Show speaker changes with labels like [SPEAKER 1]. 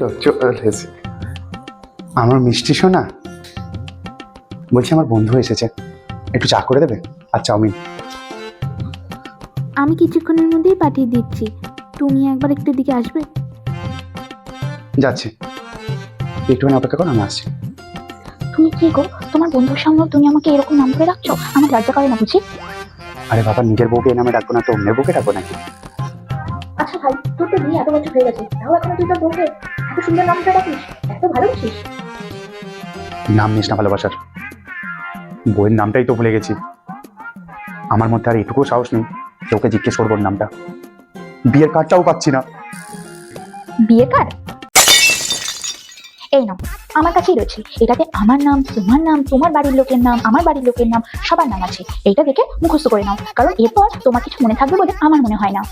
[SPEAKER 1] তো চলে এসেছে আমার মিষ্টি সোনা। বলছি আমার বন্ধু এসেছে, একটু চা করে দেবে আর চাউমিন।
[SPEAKER 2] আমি কিছুক্ষণের মধ্যেই পাঠিয়ে দিচ্ছি, তুমি একবার একটু দিকে আসবে?
[SPEAKER 1] যাচ্ছি, একটুখানি অপেক্ষা করো, আমি আসছি।
[SPEAKER 3] তুমি কি গো, তোমার বন্ধুর সামনে তুমি আমাকে এরকম নাম করে রাখছো? আমার লজ্জা করে না বুঝি?
[SPEAKER 1] আরে বাবা, নিজের বউকে এই নামে ডাকবো না তো অন্যের বউকে ডাকবো নাকি?
[SPEAKER 3] আচ্ছা ভাই, তোর তো বিয়ে এত বছর হয়ে গেছে, তাও এখনো তুই তোর বউকে এত সুন্দর নাম করে রাখিস? এত ভালোবাসিস?
[SPEAKER 1] নাম নিস না ভালোবাসার, বউয়ের নামটাই তো ভুলে গেছি। আমার মধ্যে আর এটুকু সাহস নেই যে ওকে জিজ্ঞেস করবো ওর নামটা। বিয়ের কার্ডটাও পাচ্ছি না।
[SPEAKER 3] বিয়ে কার্ড? এই নাম আমার কাছেই রয়েছে, এটাতে আমার নাম, তোমার নাম, তোমার বাড়ির লোকের নাম, আমার বাড়ির লোকের নাম, সবার নাম আছে। এইটা দেখে মুখস্থ করে নাও, কারণ এরপর তোমার কিছু মনে থাকবে বলে আমার মনে হয় না।